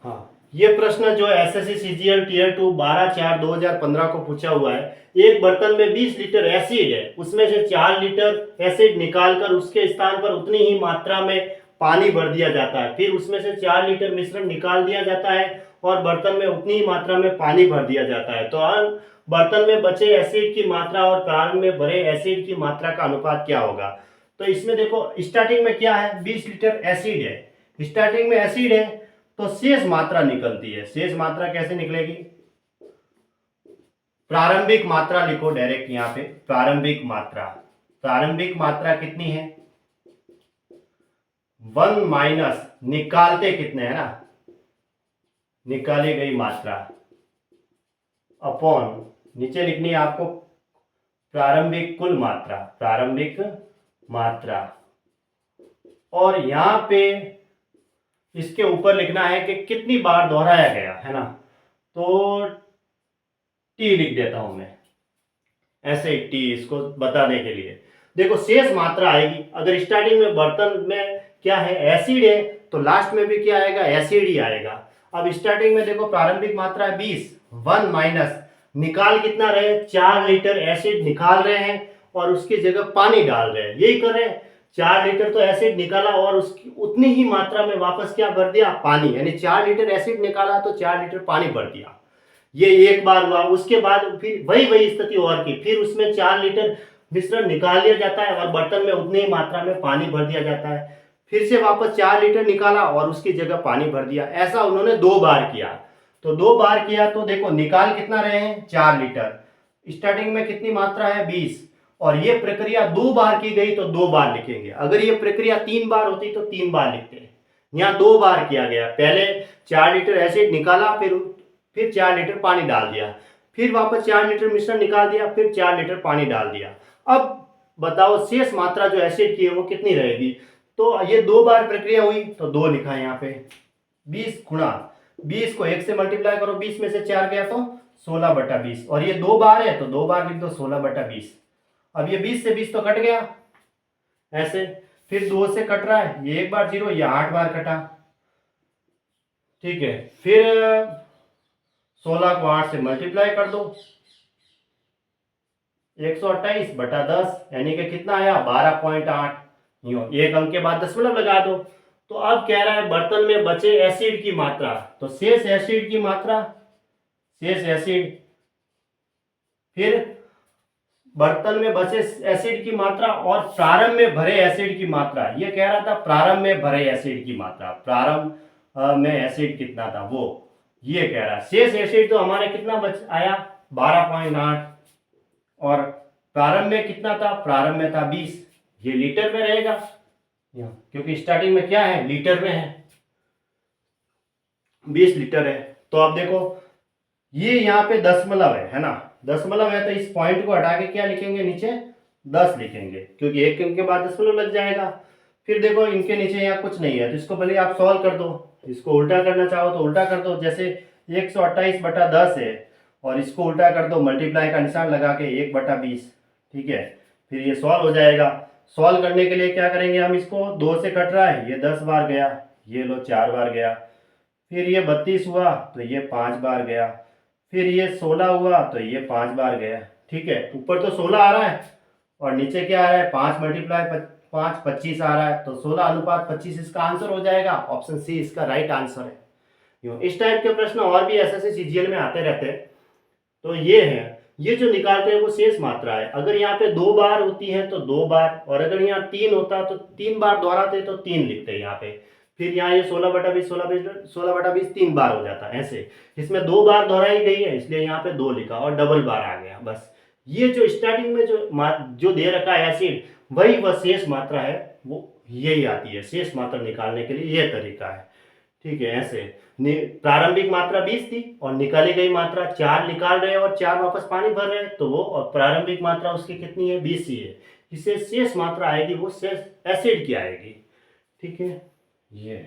हाँ, ये प्रश्न जो एसएससी सीजीएल टीयर 2 12/4/2015 को पूछा हुआ है। एक बर्तन में 20 लीटर एसिड है, उसमें से 4 लीटर एसिड निकालकर उसके स्थान पर उतनी ही मात्रा में पानी भर दिया जाता है। फिर उसमें से 4 लीटर मिश्रण निकाल दिया जाता है और बर्तन में उतनी ही मात्रा में पानी भर दिया जाता है। तो बर्तन में बचे एसिड की मात्रा और प्रारंभ में भरे एसिड की मात्रा का अनुपात क्या होगा। तो इसमें देखो, स्टार्टिंग में क्या है, 20 लीटर एसिड है, स्टार्टिंग में एसिड है, तो शेष मात्रा निकलती है। शेष मात्रा कैसे निकलेगी, प्रारंभिक मात्रा लिखो डायरेक्ट यहां पे। प्रारंभिक मात्रा, प्रारंभिक मात्रा कितनी है, 1 माइनस निकालते कितने है ना, निकाली गई मात्रा अपॉन नीचे लिखनी है आपको प्रारंभिक कुल मात्रा, प्रारंभिक मात्रा। और यहां पे इसके ऊपर लिखना है कि कितनी बार दोहराया गया है ना, तो टी लिख देता हूं मैं ऐसे टी, इसको बताने के लिए। देखो शेष मात्रा आएगी, अगर स्टार्टिंग में बर्तन में क्या है, एसिड है, तो लास्ट में भी क्या आएगा, एसिड ही आएगा। अब स्टार्टिंग में देखो प्रारंभिक मात्रा है 20, 1 माइनस निकाल कितना रहे, 4 लीटर एसिड निकाल रहे हैं और उसकी जगह पानी डाल रहे हैं, यही कर रहे हैं। 4 लीटर तो एसिड निकाला और उसकी उतनी ही मात्रा में वापस क्या भर दिया, पानी। यानी 4 लीटर एसिड निकाला तो 4 लीटर पानी भर दिया। ये एक बार हुआ। उसके बाद फिर वही स्थिति और की, फिर उसमें 4 लीटर मिश्रण निकाल लिया जाता है और बर्तन में उतनी ही मात्रा में पानी भर दिया जाता है। फिर से वापस 4 लीटर निकाला और उसकी जगह पानी भर दिया। ऐसा उन्होंने 2 बार किया। तो 2 बार किया तो देखो निकाल कितना रहे हैं, 4 लीटर। स्टार्टिंग में कितनी मात्रा है, 20। और ये प्रक्रिया 2 बार की गई तो 2 बार लिखेंगे। अगर ये प्रक्रिया 3 बार होती तो 3 बार लिखते हैं। यहाँ 2 बार किया गया, पहले 4 लीटर एसिड निकाला, फिर 4 लीटर पानी डाल दिया, फिर वापस 4 लीटर मिश्रण निकाल दिया, फिर 4 लीटर पानी डाल दिया। अब बताओ शेष मात्रा जो एसिड की है वो कितनी रहेगी। तो ये 2 बार प्रक्रिया हुई तो 2 लिखा है यहाँ पे। 20 गुणा 20 को 1 से मल्टीप्लाई करो, 20 में से 4 गया तो 16/20। और ये 2 बार है तो 2 बार लिख दो, 16/20। अब ये 20 से 20 तो कट गया ऐसे, फिर 2 से कट रहा है, ये 1 बार 0, ये 8 बार कटा। ठीक है, फिर 16 को 8 से मल्टीप्लाई कर दो, 128/10, यानी कि कितना आया, 12.8। यूं एक अंक के बाद दशमलव लगा दो। तो अब कह रहा है बर्तन में बचे एसिड की मात्रा, तो शेष एसिड की मात्रा, शेष एसिड, फिर बर्तन में बचे एसिड की मात्रा और प्रारंभ में भरे एसिड की मात्रा। ये कह रहा था प्रारंभ में भरे एसिड की मात्रा, प्रारंभ में एसिड कितना था वो ये कह रहा है। शेष एसिड तो हमारे कितना बच आया, 12.8। और प्रारंभ में कितना था, प्रारंभ में था 20। ये लीटर में रहेगा क्योंकि स्टार्टिंग में क्या है, लीटर में है, 20 लीटर है। तो अब देखो ये यहाँ पे दशमलव है ना, दशमलव है तो इस पॉइंट को हटा के क्या लिखेंगे, नीचे 10 लिखेंगे, क्योंकि एक अंक के बाद दशमलव लग जाएगा। फिर देखो इनके नीचे यहाँ कुछ नहीं है तो इसको भले आप सॉल्व कर दो, इसको उल्टा करना चाहो तो उल्टा कर दो। जैसे 128/10 है और इसको उल्टा कर दो, मल्टीप्लाई का निशान लगा के 1/20। ठीक है, फिर ये सॉल्व हो जाएगा। सॉल्व करने के लिए क्या करेंगे हम, इसको 2 से कट रहा है, ये 10 बार गया, ये लो 4 बार गया, फिर ये 32 हुआ तो ये 5 बार गया, फिर ये 16 हुआ तो ये 5 बार गया। ठीक है, ऊपर तो 16 आ रहा है और नीचे क्या आ रहा है, 5 × 5 25 आ रहा है, तो 16:25 इसका आंसर हो जाएगा। ऑप्शन सी इसका राइट आंसर है। इस टाइप के प्रश्न और भी एसएससी सीजीएल में आते रहते हैं। तो ये है, ये जो निकालते हैं वो शेष मात्रा है। अगर यहाँ पे 2 बार होती है तो 2 बार, और अगर यहाँ 3 होता तो 3 बार दोहराते तो 3 लिखते हैं यहाँ पे। फिर यहाँ ये 16/20 16/20 3 बार हो जाता है ऐसे। इसमें 2 बार दोहराई गई है इसलिए यहाँ पे 2 लिखा और डबल बार आ गया बस। ये जो स्टार्टिंग में जो दे रखा है एसिड, वही वह शेष मात्रा है, वो यही आती है। शेष मात्रा निकालने के लिए ये तरीका है। ठीक है, ऐसे प्रारंभिक मात्रा 20 थी और निकाली गई मात्रा 4 निकाल रहे हैं और 4 वापस पानी भर रहे हैं, तो वो और प्रारंभिक मात्रा उसकी कितनी है, 20 ही है। इससे शेष मात्रा आएगी वो शेष एसिड की आएगी। ठीक है, ये